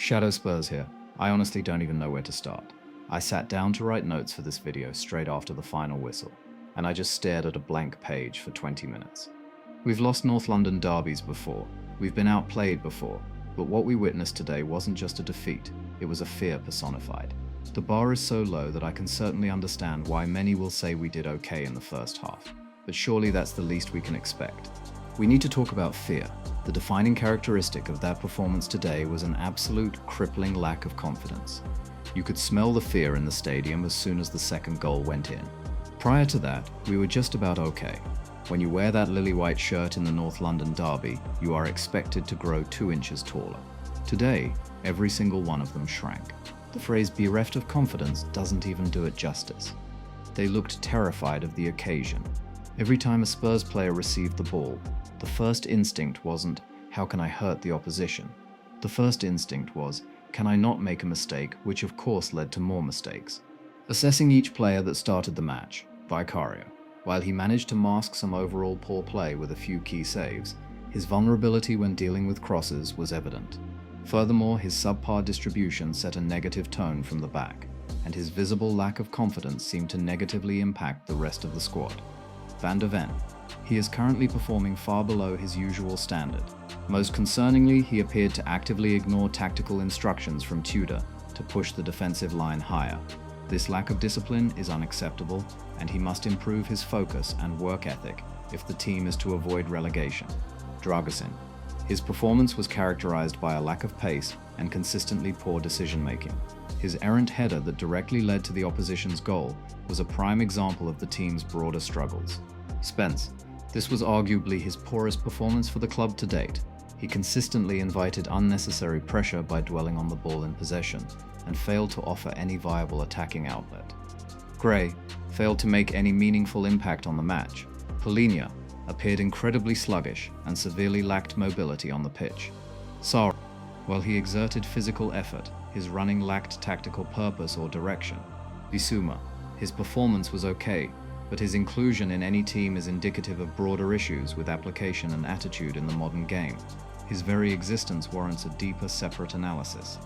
Shadow Spurs here. I honestly don't even know where to start. I sat down to write notes for this video straight after the final whistle, and I just stared at a blank page for 20 minutes. We've lost North London derbies before, we've been outplayed before, but what we witnessed today wasn't just a defeat, it was a fear personified. The bar is so low that I can certainly understand why many will say we did okay in the first half, but surely that's the least we can expect. We need to talk about fear. The defining characteristic of that performance today was an absolute crippling lack of confidence. You could smell the fear in the stadium as soon as the second goal went in. Prior to that, we were just about okay. When you wear that lily white shirt in the North London derby, you are expected to grow 2 inches taller. Today, every single one of them shrank. The phrase bereft of confidence doesn't even do it justice. They looked terrified of the occasion. Every time a Spurs player received the ball, the first instinct wasn't, how can I hurt the opposition? The first instinct was, can I not make a mistake, which of course led to more mistakes. Assessing each player that started the match, Vicario, while he managed to mask some overall poor play with a few key saves, his vulnerability when dealing with crosses was evident. Furthermore, his subpar distribution set a negative tone from the back, and his visible lack of confidence seemed to negatively impact the rest of the squad. Van de Ven. He is currently performing far below his usual standard. Most concerningly, he appeared to actively ignore tactical instructions from Tudor to push the defensive line higher. This lack of discipline is unacceptable, and he must improve his focus and work ethic if the team is to avoid relegation. Dragusin. His performance was characterized by a lack of pace and consistently poor decision-making. His errant header that directly led to the opposition's goal was a prime example of the team's broader struggles. Spence. This was arguably his poorest performance for the club to date. He consistently invited unnecessary pressure by dwelling on the ball in possession and failed to offer any viable attacking outlet. Gray failed to make any meaningful impact on the match. Polina appeared incredibly sluggish and severely lacked mobility on the pitch. Sarr, while he exerted physical effort, his running lacked tactical purpose or direction. Bissouma. His performance was okay, but his inclusion in any team is indicative of broader issues with application and attitude in the modern game. His very existence warrants a deeper, separate analysis.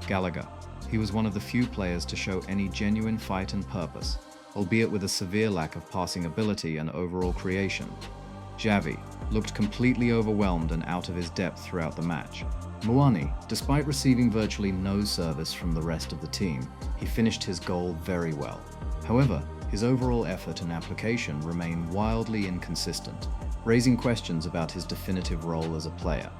Gallagher. He was one of the few players to show any genuine fight and purpose, albeit with a severe lack of passing ability and overall creation. Xavi looked completely overwhelmed and out of his depth throughout the match. Muani, despite receiving virtually no service from the rest of the team, he finished his goal very well. However, his overall effort and application remain wildly inconsistent, raising questions about his definitive role as a player.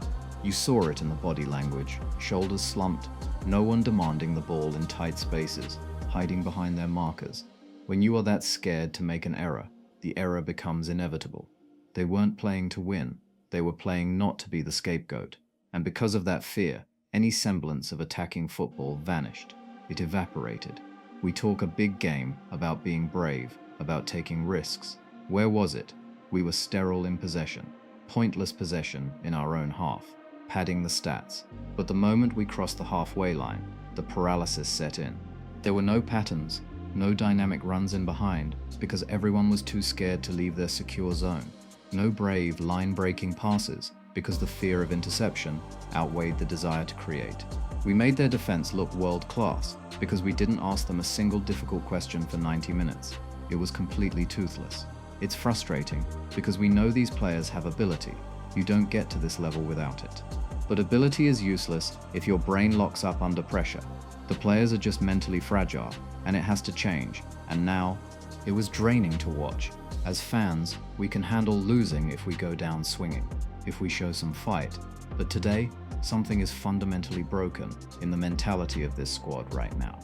You saw it in the body language, shoulders slumped, no one demanding the ball in tight spaces, hiding behind their markers. When you are that scared to make an error, the error becomes inevitable. They weren't playing to win, they were playing not to be the scapegoat. And because of that fear, any semblance of attacking football vanished. It evaporated. We talk a big game about being brave, about taking risks. Where was it? We were sterile in possession, pointless possession in our own half, padding the stats. But the moment we crossed the halfway line, the paralysis set in. There were no patterns, no dynamic runs in behind, because everyone was too scared to leave their secure zone. No brave, line-breaking passes, because the fear of interception outweighed the desire to create. We made their defense look world-class, because we didn't ask them a single difficult question for 90 minutes. It was completely toothless. It's frustrating, because we know these players have ability. You don't get to this level without it. But ability is useless if your brain locks up under pressure. The players are just mentally fragile, and it has to change. And now, it was draining to watch. As fans, we can handle losing if we go down swinging, if we show some fight. But today, something is fundamentally broken in the mentality of this squad right now.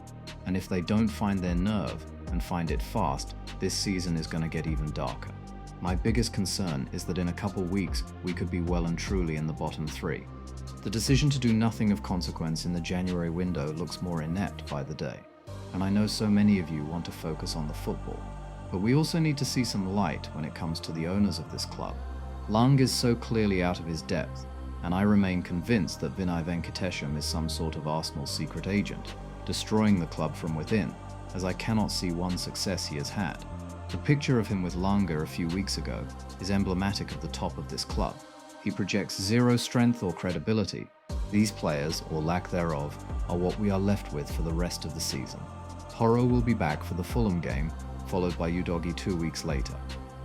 And if they don't find their nerve and find it fast, this season is going to get even darker. My biggest concern is that in a couple weeks, we could be well and truly in the bottom 3. The decision to do nothing of consequence in the January window looks more inept by the day. And I know so many of you want to focus on the football. But we also need to see some light when it comes to the owners of this club. Lang is so clearly out of his depth, and I remain convinced that Vinay Venkatesham is some sort of Arsenal secret agent, destroying the club from within, as I cannot see one success he has had. The picture of him with Langa a few weeks ago is emblematic of the top of this club. He projects zero strength or credibility, These players, or lack thereof, are what we are left with for the rest of the season. Porro will be back for the Fulham game, followed by Udogie 2 weeks later.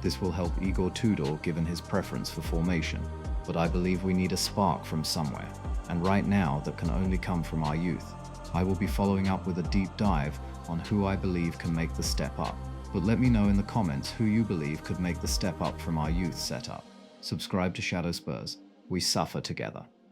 This will help Igor Tudor given his preference for formation, but I believe we need a spark from somewhere, and right now that can only come from our youth. I will be following up with a deep dive on who I believe can make the step up, but let me know in the comments who you believe could make the step up from our youth setup. Subscribe to Shadow Spurs. We suffer together.